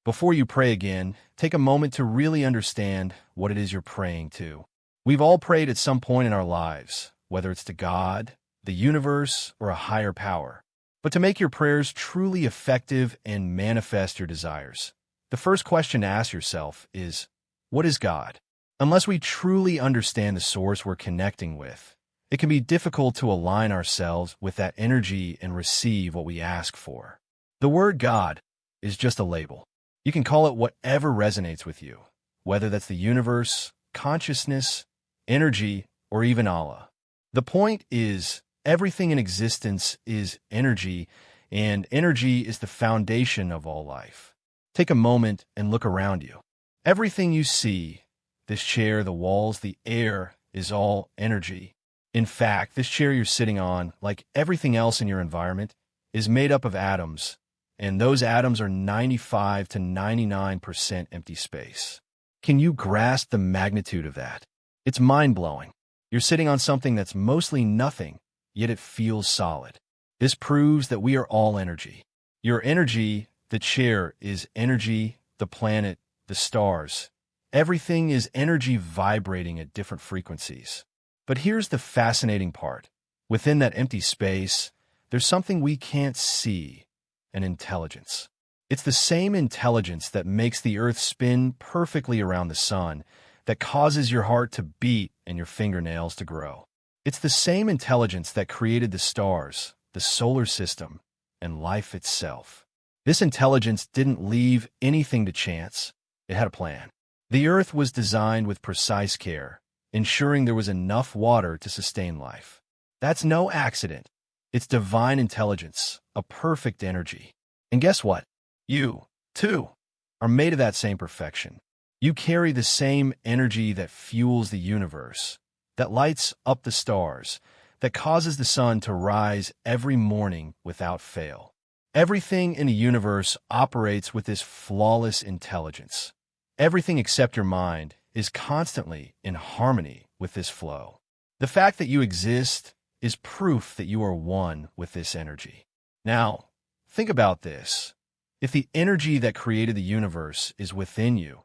Before you pray again, take a moment to really understand what it is you're praying to. We've all prayed at some point in our lives, whether it's to God, the universe, or a higher power. But to make your prayers truly effective and manifest your desires, the first question to ask yourself is, what is God? Unless we truly understand the source we're connecting with, it can be difficult to align ourselves with that energy and receive what we ask for. The word God is just a label. You can call it whatever resonates with you, whether that's the universe, consciousness, energy, or even Allah. The point is, everything in existence is energy, and energy is the foundation of all life. Take a moment and look around you. Everything you see, this chair, the walls, the air, is all energy. In fact, this chair you're sitting on, like everything else in your environment, is made up of atoms, and those atoms are 95 to 99% empty space. Can you grasp the magnitude of that? It's mind-blowing. You're sitting on something that's mostly nothing, yet it feels solid. This proves that we are all energy. Your energy, the chair, is energy, the planet, the stars. Everything is energy vibrating at different frequencies. But here's the fascinating part. Within that empty space, there's something we can't see, an intelligence. It's the same intelligence that makes the earth spin perfectly around the sun, that causes your heart to beat and your fingernails to grow. It's the same intelligence that created the stars, the solar system, and life itself. This intelligence didn't leave anything to chance. It had a plan. The earth was designed with precise care, ensuring there was enough water to sustain life. That's no accident. It's divine intelligence, a perfect energy. And guess what? You, too, are made of that same perfection. You carry the same energy that fuels the universe, that lights up the stars, that causes the sun to rise every morning without fail. Everything in the universe operates with this flawless intelligence. Everything except your mind is constantly in harmony with this flow. The fact that you exist is proof that you are one with this energy. Now, think about this. If the energy that created the universe is within you,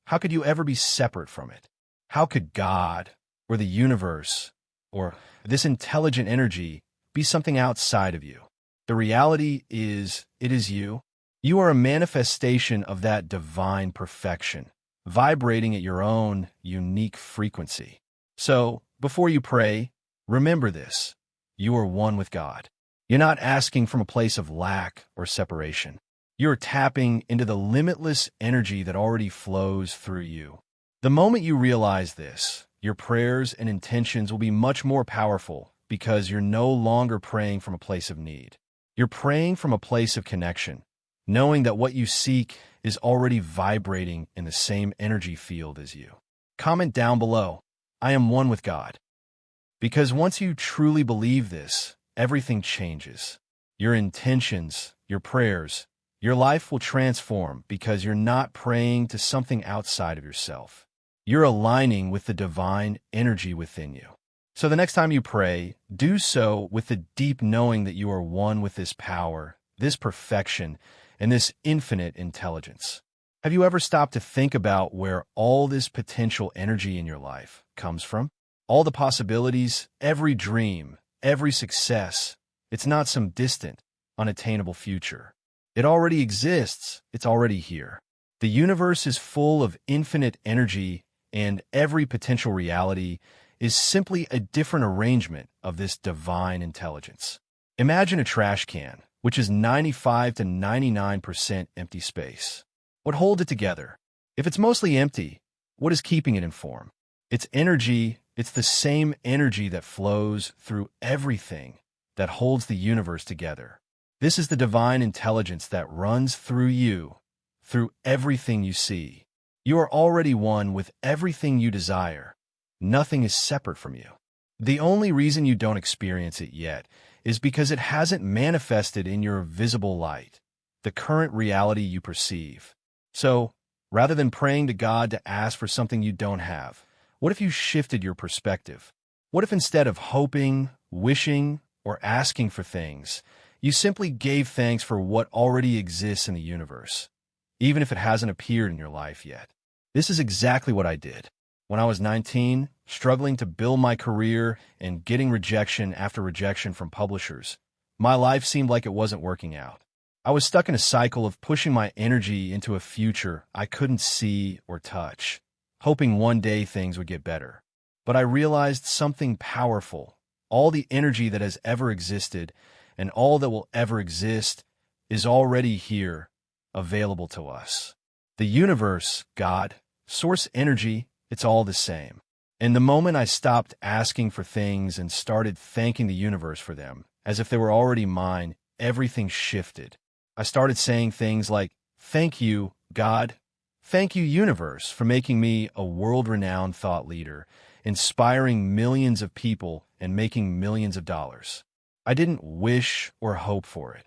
how could you ever be separate from it? How could God, or the universe, or this intelligent energy be something outside of you? The reality is, it is you. You are a manifestation of that divine perfection, vibrating at your own unique frequency. So, before you pray, remember this. You are one with God. You're not asking from a place of lack or separation. You're tapping into the limitless energy that already flows through you. The moment you realize this, your prayers and intentions will be much more powerful because you're no longer praying from a place of need. You're praying from a place of connection, knowing that what you seek is already vibrating in the same energy field as you. Comment down below, I am one with God. Because once you truly believe this, everything changes. Your intentions, your prayers, your life will transform because you're not praying to something outside of yourself. You're aligning with the divine energy within you. So the next time you pray, do so with the deep knowing that you are one with this power, this perfection, and this infinite intelligence. Have you ever stopped to think about where all this potential energy in your life comes from? All the possibilities, every dream, every success, it's not some distant, unattainable future. It already exists. It's already here. The universe is full of infinite energy, and every potential reality is simply a different arrangement of this divine intelligence. Imagine a trash can, which is 95 to 99% empty space. What holds it together? If it's mostly empty, what is keeping it in form? It's energy. It's the same energy that flows through everything that holds the universe together. This is the divine intelligence that runs through you, through everything you see. You are already one with everything you desire. Nothing is separate from you. The only reason you don't experience it yet is because it hasn't manifested in your visible light, the current reality you perceive. So, rather than praying to God to ask for something you don't have, what if you shifted your perspective? What if instead of hoping, wishing, or asking for things, you simply gave thanks for what already exists in the universe? even if it hasn't appeared in your life yet. This is exactly what I did. When I was 19, struggling to build my career and getting rejection after rejection from publishers, my life seemed like it wasn't working out. I was stuck in a cycle of pushing my energy into a future I couldn't see or touch, hoping one day things would get better. But I realized something powerful. All the energy that has ever existed and all that will ever exist is already here, available to us. The universe, God, source energy, it's all the same. And the moment I stopped asking for things and started thanking the universe for them, as if they were already mine, everything shifted. I started saying things like, "Thank you, God. Thank you, universe, for making me a world-renowned thought leader, inspiring millions of people and making millions of dollars." I didn't wish or hope for it.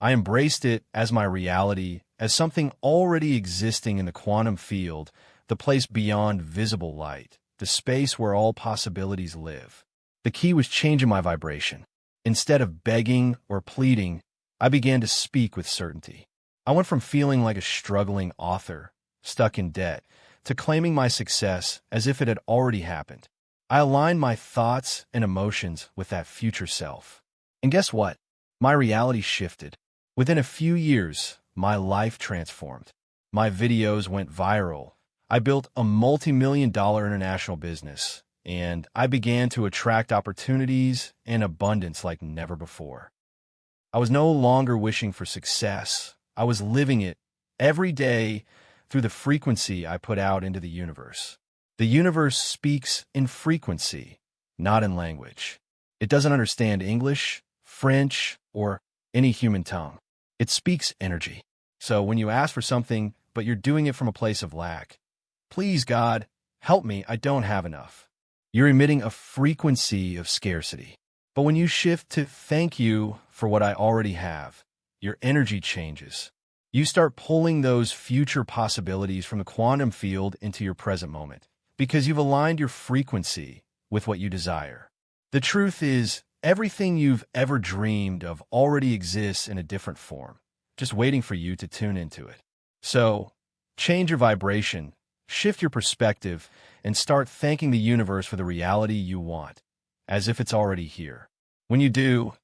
I embraced it as my reality, as something already existing in the quantum field, the place beyond visible light, the space where all possibilities live. The key was changing my vibration. Instead of begging or pleading, I began to speak with certainty. I went from feeling like a struggling author, stuck in debt, to claiming my success as if it had already happened. I aligned my thoughts and emotions with that future self. And guess what? My reality shifted. Within a few years, my life transformed. My videos went viral. I built a multi-million-dollar international business, and I began to attract opportunities and abundance like never before. I was no longer wishing for success. I was living it every day through the frequency I put out into the universe. The universe speaks in frequency, not in language. It doesn't understand English, French, or any human tongue. It speaks energy. So when you ask for something, but you're doing it from a place of lack, "Please, God, help me, I don't have enough," you're emitting a frequency of scarcity. But when you shift to "Thank you for what I already have," your energy changes. You start pulling those future possibilities from the quantum field into your present moment because you've aligned your frequency with what you desire. The truth is, everything you've ever dreamed of already exists in a different form, just waiting for you to tune into it. So, change your vibration, shift your perspective, and start thanking the universe for the reality you want, as if it's already here. When you do,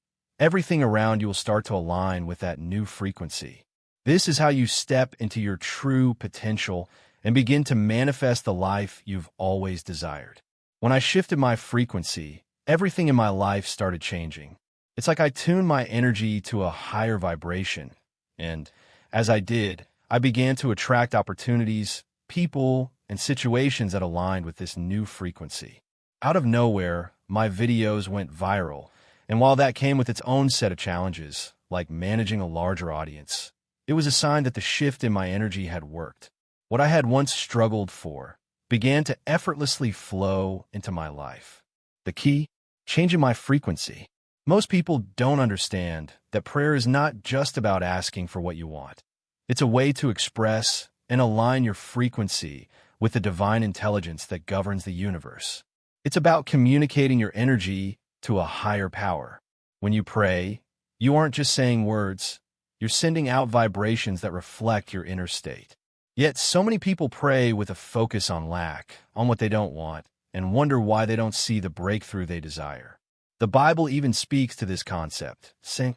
everything around you will start to align with that new frequency. This is how you step into your true potential and begin to manifest the life you've always desired. When I shifted my frequency, everything in my life started changing. It's like I tuned my energy to a higher vibration, and as I did, I began to attract opportunities, people, and situations that aligned with this new frequency. Out of nowhere, my videos went viral, and while that came with its own set of challenges, like managing a larger audience, it was a sign that the shift in my energy had worked. What I had once struggled for began to effortlessly flow into my life. The key? Changing my frequency. Most people don't understand that prayer is not just about asking for what you want. It's a way to express and align your frequency with the divine intelligence that governs the universe. It's about communicating your energy to a higher power. When you pray, you aren't just saying words, you're sending out vibrations that reflect your inner state. Yet so many people pray with a focus on lack, on what they don't want, and wonder why they don't see the breakthrough they desire. The Bible even speaks to this concept, saying,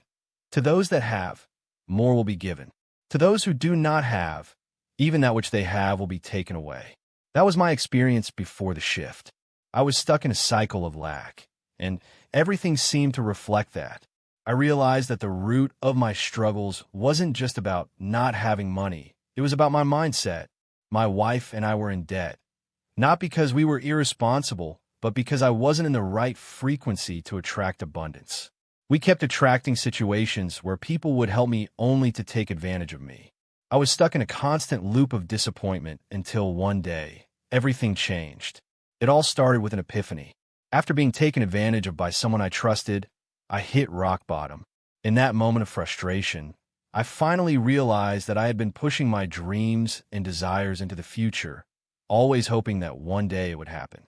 "To those that have, more will be given. To those who do not have, even that which they have will be taken away." That was my experience before the shift. I was stuck in a cycle of lack, and everything seemed to reflect that. I realized that the root of my struggles wasn't just about not having money. It was about my mindset. My wife and I were in debt, not because we were irresponsible, but because I wasn't in the right frequency to attract abundance. We kept attracting situations where people would help me only to take advantage of me. I was stuck in a constant loop of disappointment until one day, everything changed. It all started with an epiphany. After being taken advantage of by someone I trusted, I hit rock bottom. In that moment of frustration, I finally realized that I had been pushing my dreams and desires into the future, always hoping that one day it would happen.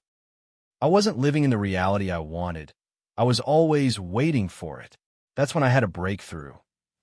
I wasn't living in the reality I wanted. I was always waiting for it. That's when I had a breakthrough.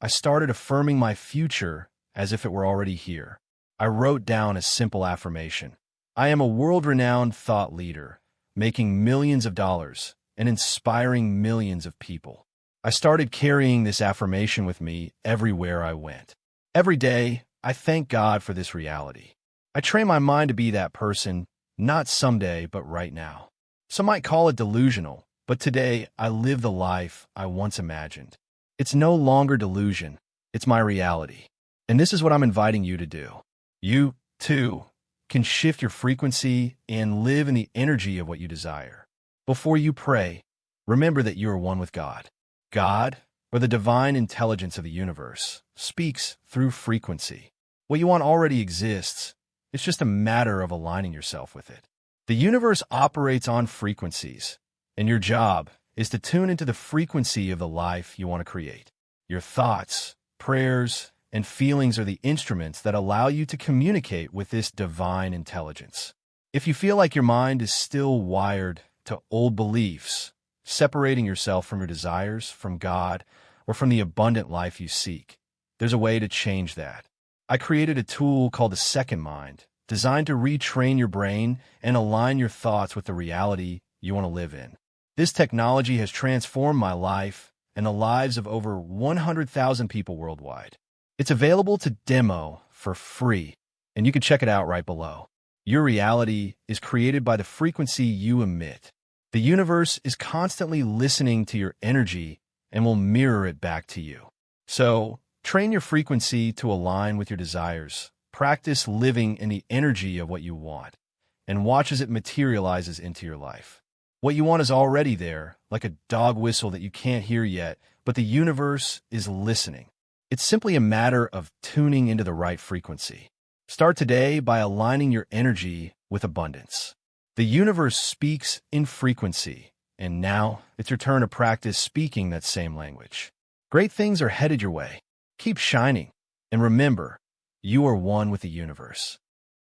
I started affirming my future as if it were already here. I wrote down a simple affirmation. I am a world-renowned thought leader, making millions of dollars and inspiring millions of people. I started carrying this affirmation with me everywhere I went. Every day, I thank God for this reality. I train my mind to be that person, not someday, but right now. Some might call it delusional, but today I live the life I once imagined. It's no longer delusion, it's my reality. And this is what I'm inviting you to do. You, too, can shift your frequency and live in the energy of what you desire. Before you pray, remember that you are one with God. God, or the divine intelligence of the universe, speaks through frequency. What you want already exists. It's just a matter of aligning yourself with it. The universe operates on frequencies, and your job is to tune into the frequency of the life you want to create. Your thoughts, prayers, and feelings are the instruments that allow you to communicate with this divine intelligence. If you feel like your mind is still wired to old beliefs, separating yourself from your desires, from God, or from the abundant life you seek, there's a way to change that. I created a tool called the Second Mind, designed to retrain your brain and align your thoughts with the reality you want to live in. This technology has transformed my life and the lives of over 100,000 people worldwide. It's available to demo for free, and you can check it out right below. Your reality is created by the frequency you emit. The universe is constantly listening to your energy and will mirror it back to you. So, train your frequency to align with your desires. Practice living in the energy of what you want, and watch as it materializes into your life. What you want is already there, like a dog whistle that you can't hear yet, but the universe is listening. It's simply a matter of tuning into the right frequency. Start today by aligning your energy with abundance. The universe speaks in frequency, and now it's your turn to practice speaking that same language. Great things are headed your way. Keep shining, and remember, you are one with the universe.